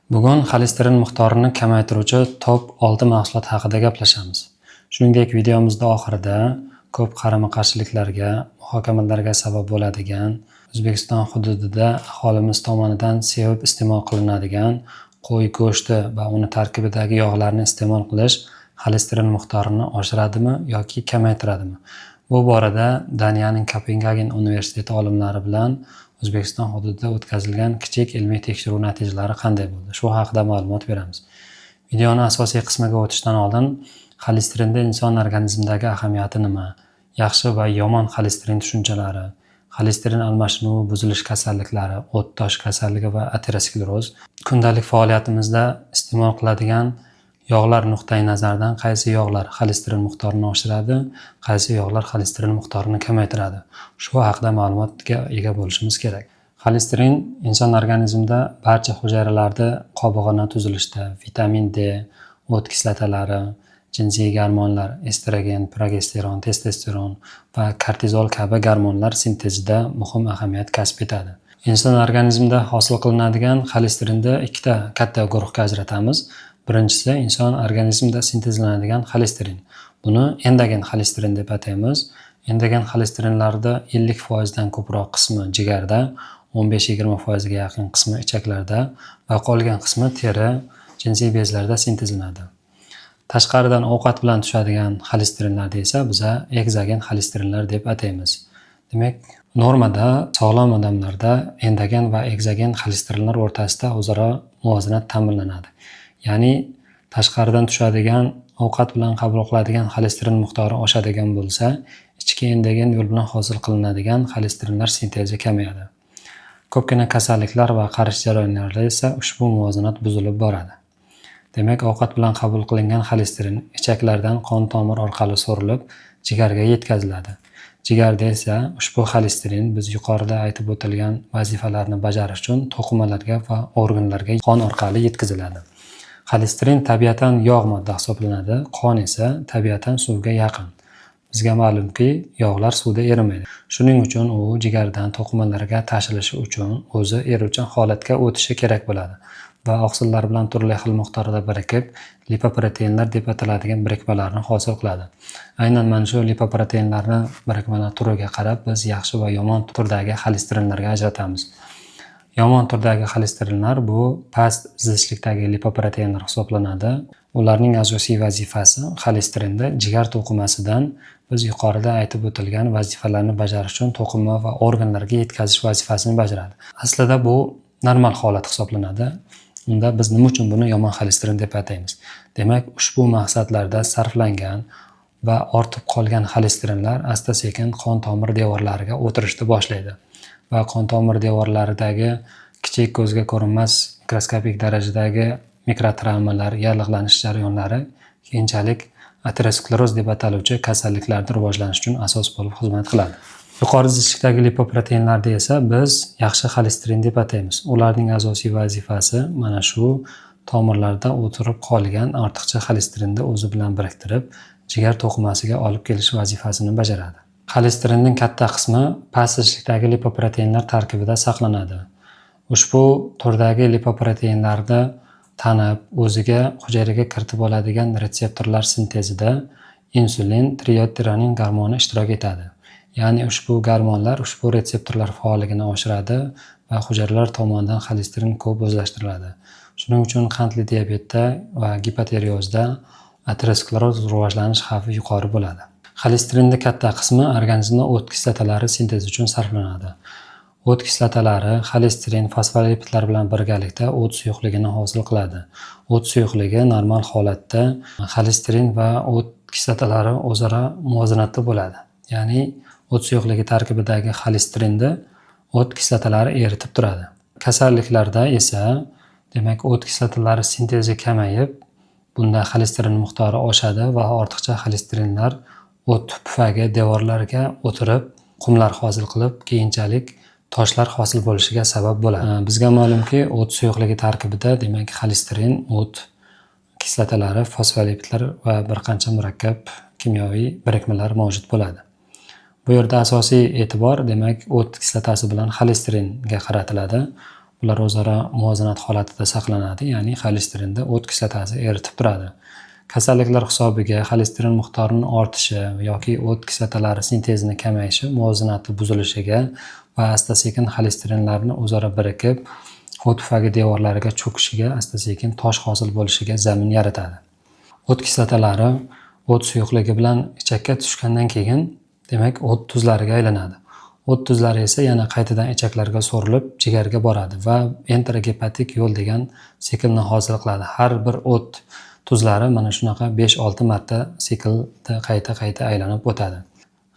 Bugun xolesterin miqdorini kamaytiruvchi top 6 mahsulot haqida gaplashamiz. Shuningdek, videomizda oxirida ko'p qarama-qarshiliklarga, muhokamalarga sabab bo'ladigan, O'zbekiston hududida aholimiz tomonidan sevib iste'mol qilinadigan qo'y go'shti va uni tarkibidagi yog'larni iste'mol qilish xolesterin miqdorini oshiradimi yoki kamaytiradimi? Bu borada Daniyaning Kopengagen universiteti olimlari bilan O'zbekiston hududida o'tkazilgan kichik ilmiy tekshiruv natijalari qanday bo'ldi? Shu haqida ma'lumot beramiz. Videoni asosiy qismiga o'tishdan oldin xolesterinda inson organizmidagi ahamiyati nima? Yaxshi va yomon xolesterin tushunchalari, xolesterin almashinuvi buzilish kasalliklari, o't tosh kasalligi va ateroskleroz, kundalik faoliyatimizda iste'mol qiladigan yog'lar nuqtai nazaridan qaysi yog'lar xolesterin miqdorini oshiradi, qaysi yog'lar xolesterin miqdorini kamaytiradi? Shu haqida ma'lumotga ega bo'lishimiz kerak. Xolesterin inson organizmida barcha hujayralarda qobig'ini tuzilishda vitamin D, o't kislotalari, jinsiy gormonlar, estrogen, progesteron, testosteron va kortizol kabi gormonlar sintezida muhim ahamiyat kasb etadi. Inson organizmida hosil qilinadigan xolesterinda ikkita katta guruhga ajratamiz. Birinchisi inson organizmida sintezlanadigan xolesterin. Buni endogen xolesterin deb ataymiz. Endogen xolesterinlarda 50% dan ko'proq qismi jigarda, 15-20% ga yaqin qismi ichaklarda va qolgan qismi teri, jinsiy bezlarda sintezlanadi. Tashqaridan ovqat bilan tushadigan xolesterinlarni esa biz eksogen xolesterinlar deb ataymiz. Demak, normada sog'lom odamlarda endogen va eksogen xolesterinlar o'rtasida o'zaro muvozanat ta'minlanadi. Ya'ni tashqaridan tushadigan ovqat bilan qabul qiladigan xolesterin miqdori oshadigan bo'lsa, ichki endogen yo'l bilan hosil qilinadigan xolesterinlar sintezi kamayadi. Ko'pgina kasalliklar va qarish jarayonlarida esa ushbu muvozanat buzilib boradi. Demak, ovqat bilan qabul qilingan xolesterin ichaklardan qon tomir orqali so'rilib jigarga yetkaziladi. Jigarda esa ushbu xolesterin biz yuqorida aytib o'tilgan vazifalarni bajarish uchun to'qimalarga va organlarga qon orqali yetkaziladi. Xolesterin tabiatan yog' modda hisoblanadi, qon esa tabiatan suvga yaqin. Bizga ma'lumki, yog'lar suvda erimaydi. Shuning uchun u jigardan to'qimalarga tashilishi uchun o'zi eruvchan holatga o'tishi kerak bo'ladi va oqsillar bilan turli xil miqdorda birikib, lipoproteinlar deb ataladigan birikmalarni hosil qiladi. Aynan mana shu lipoproteinlarni birikmalar turiga qarab biz yaxshi va yomon turdagi xolesterinlarga ajratamiz. Yomon turdagi xolesterinlar bu past zichdikdagi lipoproteinlar hisoblanadi. Ularning asosiy vazifasi xolesterinda jigar to'qimasidan biz yuqorida aytib o'tilgan vazifalarni bajarish uchun to'qima va organlarga yetkazish vazifasini bajaradi. Aslida bu normal holat hisoblanadi. Unda biz nima uchun buni yomon xolesterin deb ataymiz? Demak, ushbu maqsadlarda sarflangan va ortib qolgan xolesterinlar asta-sekin qon tomir devorlariga o'tirishni boshlaydi va qon tomir devorlaridagi kichik ko'zga ko'rinmas mikroskopik darajadagi mikrotravmalar, yallig'lanish jarayonlari keyinchalik ateroskleroz deb ataluvchi kasalliklarning rivojlanishi uchun asos bo'lib xizmat qiladi. Yuqori zichdikdagi lipoproteinlarni esa biz yaxshi xolesterin deb ataymiz. Ularning asosiy vazifasi mana shu tomirlarda o'tirib qolgan ortiqcha xolesterinni o'zi bilan biriktirib, jigar to'qimasiga olib kelish vazifasini bajaradi. Xolesterinning katta qismi past zichdikdagi lipoproteinlar tarkibida saqlanadi. Ushbu turdagi lipoproteinlarda tanib, o'ziga hujayraga kiritib oladigan retseptorlar sintezida insulin, tireotironin gormoni ishtirok etadi. Ya'ni ushbu gormonlar ushbu retseptorlar faolligini oshiradi va hujayralar tomonidan xolesterin ko'p o'zlashtiriladi. Shuning uchun qandli diabetda va gipotireozda ateroskleroz rivojlanish xavfi yuqori bo'ladi. Xolesterinning katta qismi organizmda o't kislotalari sintezi uchun sarflanadi. O't kislotalari xolesterin, fosfolipidlar bilan birgalikda o't suyuqligini hosil qiladi. O't suyuqligi normal holatda xolesterin va o't kislotalari o'zaro muvozanatda bo'ladi. Ya'ni o't suyuqligi tarkibidagi xolesterinni o't kislotalari eritib turadi. Kasalliklarda esa, demak, o't kislotalari sintezi kamayib, bunda xolesterin miqdori oshadi va ortiqcha xolesterinlar o't pufagi devorlarga o'tirib, qumlar hosil qilib, keyinchalik toshlar hosil bo'lishiga sabab bo'ladi. Bizga ma'lumki, o't suyuqligi tarkibida, demak, xolesterin, o't kislotalari, fosfolipidlar va bir qancha murakkab kimyoviy birikmalar mavjud bo'ladi. Bu yerda asosiy e'tibor, demak, o't kislotasi bilan xolesteringa qaratiladi. ular o'zaro muvozanat holatida saqlanadi, ya'ni xolesterinda o't kislotasi eritib turadi. Kasalliklar hisobiga xolesterin miqdorining ortishi yoki o't kislotalari sintezini kamayishi muvozanati buzilishiga va asta-sekin xolesterinlarni o'zaro birikib, o't pufagi devorlariga cho'kishiga, asta-sekin tosh hosil bo'lishiga zamin yaratadi. O't kislotalari o't suyuqligi bilan ichakka tushgandan keyin, demak, o't tuzlariga aylanadi. O't tuzlari esa yana qaytadan ichaklarga so'rilib, jigarga boradi va enterogepatik yo'l degan siklni hosil qiladi. Har bir o't tuzlari mana shunaqa 5-6 marta siklda qayta aylanib o'tadi.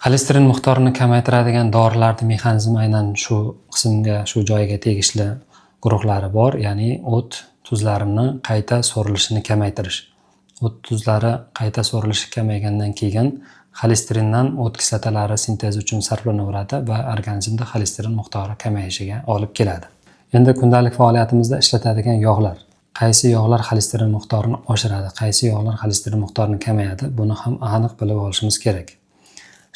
Xolesterin miqdorini kamaytiradigan dorilarning mexanizmi aynan shu qismga, shu joyiga tegishli guruhlari bor, ya'ni o't tuzlarini qayta so'rilishini kamaytirish. O't tuzlari qayta so'rilishi kamaygandan keyin xolesterindan o't kislotalari sintezi uchun sarflanaveradi va organizmda xolesterin miqdori kamayishiga olib keladi. Endi kundalik faoliyatimizda ishlatadigan yog'lar. Qaysi yog'lar xolesterin miqdorini oshiradi, qaysi yog'lar xolesterin miqdorini kamayadi, buni ham aniq bilib olishimiz kerak.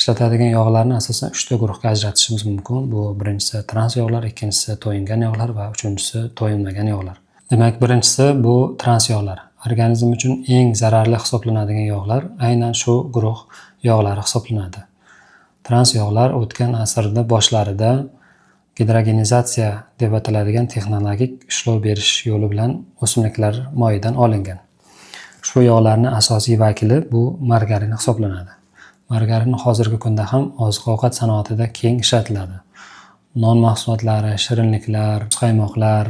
Ishlatadigan yog'larni asosan 3 ta guruhga ajratishimiz mumkin. Bu birinchisi trans yog'lar, ikkinchisi to'yingan yog'lar va uchinchisi to'yinmagan yog'lar. Demak, birinchisi bu trans yog'lar. Organizm uchun eng zararli hisoblanadigan yog'lar aynan shu guruh yog'lari hisoblanadi. Trans yog'lar o'tgan asrda boshlarida gidrogenizatsiya deb ataladigan texnologik ishlov berish yo'li bilan o'simliklar moyidan olingan. Ushbu yog'larning asosiy vakili bu margarin hisoblanadi. Margarin hozirgi kunda ham oziq-ovqat sanoatida keng ishlatiladi. Non mahsulotlari, shirinliklar, qaymoqlar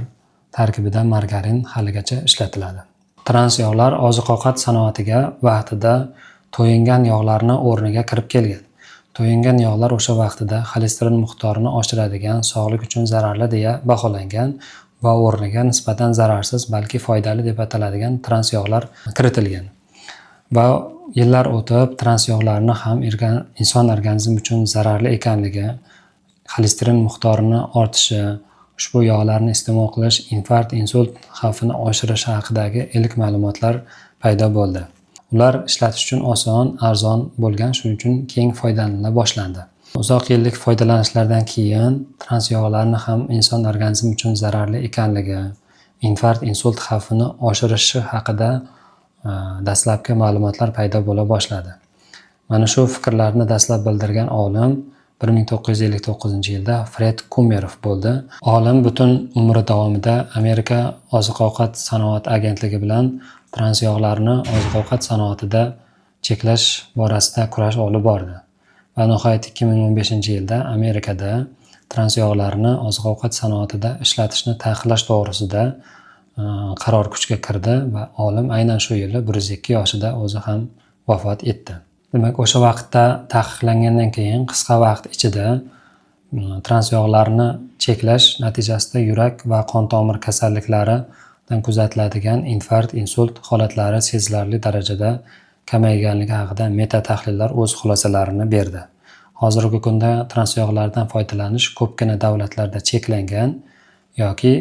tarkibida margarin haligacha ishlatiladi. Trans yog'lar oziq-ovqat sanoatiga vaqtida to'yingan yog'larning o'rniga kirib kelgan. To'yingan yog'lar o'sha vaqtida xolesterin miqdorini oshiradigan, sog'liq uchun zararli deya baholangan va o'rniga nisbatan zararsiz, balki foydali deb ataladigan trans yog'lar kiritilgan. Va yillar o'tib trans yog'larni ham inson organizmi uchun zararli ekanligi, xolesterin miqdorini ortishi, ushbu yog'larni iste'mol qilish infarkt, insult xavfini oshirishi haqidagi ilk ma'lumotlar paydo bo'ldi. Ular ishlatish uchun oson, arzon bo'lgan, shuning uchun keng foydalanila boshlandi. Uzoq yillik foydalanishlardan keyin trans yog'larni ham inson organizmi uchun zararli ekanligi, infarkt, insult xavfini oshirishi haqida dastlabki ma'lumotlar paydo bo'la boshladi. Mana shu fikrlarni dastlab bildirgan olim 1959-yilda Fred Kummeroff bo'ldi. Olim butun umri davomida Amerika oziq-ovqat sanoat agentligi bilan trans yog'larni oziq-ovqat sanoatida cheklash borasida kurash olib bordi. Va nihoyat 2015-yilda Amerikada trans yog'larni oziq-ovqat sanoatida ishlatishni taqiqlash to'g'risida qaror kuchga kirdi va olim aynan shu yili 102 yoshida o'zi ham vafot etdi. Demak, o'sha vaqtda taqiqlangandan keyin qisqa vaqt ichida trans yog'larni cheklash natijasida yurak va qon tomir kasalliklaridan kuzatiladigan infarkt, insult holatlari sezilarli darajada kamayganligi haqida meta tahlillar o'z xulosalarini berdi. Hozirgi kunda trans yog'lardan foydalanish ko'pgina davlatlarda cheklangan yoki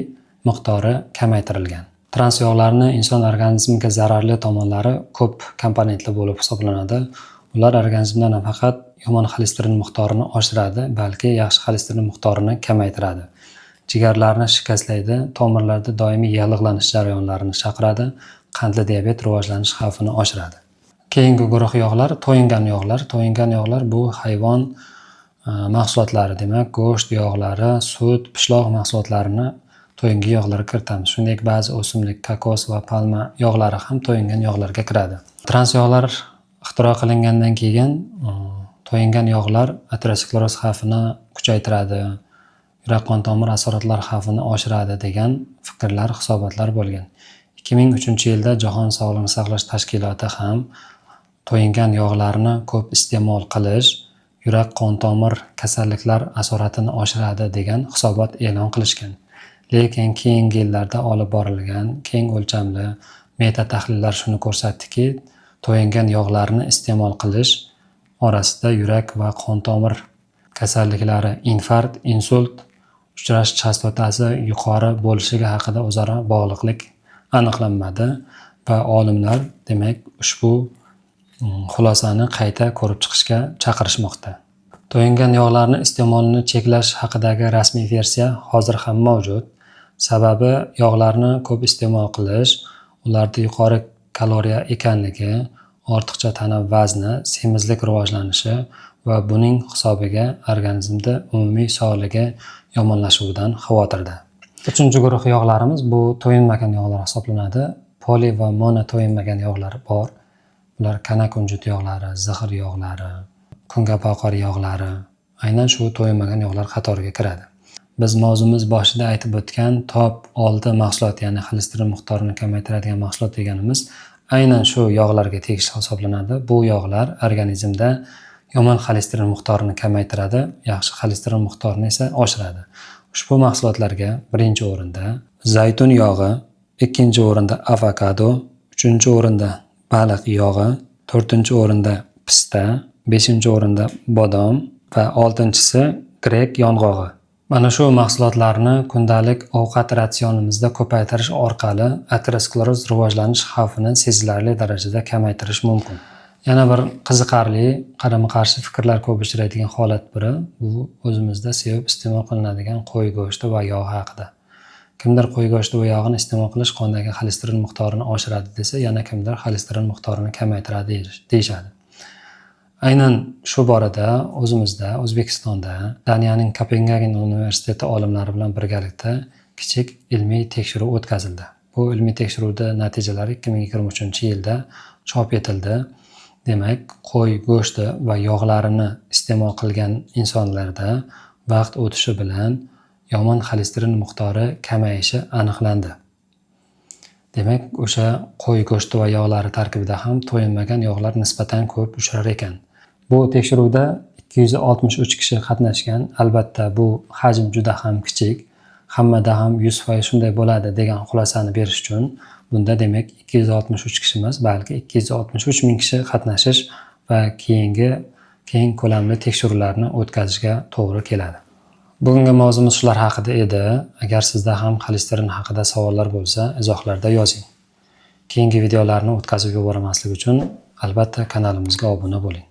miqdori kamaytirilgan. Trans yog'larni inson organizmiga zararli tomonlari ko'p komponentli bo'lib hisoblanadi. Ular organizmda nafaqat yomon xolesterin miqdorini oshiradi, balki yaxshi xolesterin miqdorini kamaytiradi. Jigarlarni shikastlaydi, tomirlarda doimiy yallig'lanish jarayonlarini chaqiradi, qandli diabet rivojlanish xavfini oshiradi. Keyingi guruh yog'lar to'yingan yog'lar. To'yingan yog'lar bu hayvon mahsulotlari, demak, go'sht yog'lari, sut, pishloq mahsulotlarini to'yingan yog'larga kiritamiz. Shuningdek, ba'zi o'simlik, kokos va palma yog'lari ham to'yingan yog'larga kiradi. Trans yog'lar ixtiro qilingandan keyin to'yingan yog'lar ateroskleroz xavfini kuchaytiradi, yurak qon tomir asoratlari xavfini oshiradi degan fikrlar, hisobotlar bo'lgan. 2003-yilda Jahon Sog'liqni saqlash tashkiloti ham to'yingan yog'larni ko'p iste'mol qilish yurak qon tomir kasalliklar asoratini oshiradi degan hisobot e'lon qilishgan. Lekin keyingi yillarda olib borilgan keng o'lchamli meta tahlillar shuni ko'rsatdiki, to'yingan yog'larni iste'mol qilish orasida yurak va qon tomir kasalliklari, infarkt, insult uchrash chastotasi yuqori bo'lishiga haqida o'zaro bog'liqlik aniqlanmadi va olimlar demak ushbu xulosani qayta ko'rib chiqishga chaqirishmoqda. To'yingan yog'larni iste'molini cheklash haqidagi rasmiy versiya hozir ham mavjud. Sababi yog'larni ko'p iste'mol qilish, ularda yuqori kaloriya ekanligi, ortiqcha tana vazni, semizlik rivojlanishi va buning hisobiga organizmda umumiy sog'ligi yomonlashuvidan xavotirda. Uchinchi guruh yog'larimiz bu to'yinmagan yog'lar hisoblanadi. Poli va mono to'yinmagan yog'lar bor. Ular kana kunjut yog'lari, zig'ir yog'lari, kungaboqar yog'lari, aynan shu to'yinmagan yog'lar qatoriga kiradi. Biz mavzumiz boshida aytib o'tgan top 6 mahsulot, ya'ni xolesterin miqdorini kamaytiradigan mahsulot deganimiz aynan shu yog'larga tegishli hisoblanadi. Bu yog'lar organizmda yomon xolesterin miqdorini kamaytiradi, yaxshi xolesterin miqdorini esa oshiradi. Ushbu mahsulotlarga birinchi o'rinda zaytun yog'i, ikkinchi o'rinda avokado, uchinchi o'rinda baliq yog'i, to'rtinchi o'rinda pista, beshinchi o'rinda bodom va oltinchisi grek yong'og'i. Mana shu mahsulotlarni kundalik ovqat ratsionimizda ko'paytirish orqali ateroskleroz rivojlanish xavfini sezilarli darajada kamaytirish mumkin. Yana bir qiziqarli qarama-qarshi fikrlar ko'p uchraydigan holat biri bu o'zimizda sevib iste'mol qilinadigan qo'y go'shti va yog' haqida. Kimdir qo'y go'shti va yog'ini iste'mol qilish qondagi xolesterin miqdorini oshiradi desa, yana kimdir xolesterin miqdorini kamaytiradi deyishadi. Aynan shu borada o'zimizda O'zbekistonda Daniyaning Kopengagen universiteti olimlari bilan birgalikda kichik ilmiy tekshiruv o'tkazildi. Bu ilmiy tekshiruvda natijalari 2023-yilda chop etildi. Demak, qo'y go'shti va yog'larini iste'mol qilgan insonlarda vaqt o'tishi bilan yomon xolesterin miqdori kamayishi aniqlandi. Demak, o'sha qo'y go'shti va yog'lari tarkibida ham to'yinmagan yog'lar nisbatan ko'p uchrar ekan. Bu tekshiruvda 263 kishi qatnashgan. Albatta, bu hajm juda ham kichik. Hammada ham 100% shunday bo'ladi degan xulosani berish uchun bunda demak 263 kishi emas, balki 263 ming kishi qatnashish va keng ko'lamli tekshiruvlarni o'tkazishga to'g'ri keladi. Bugungi mavzumiz shular haqida edi. Agar sizda ham xolesterin haqida savollar bo'lsa, izohlarda yozing. Keyingi videolarni o'tkazib yubormaslik uchun albatta kanalimizga obuna bo'ling.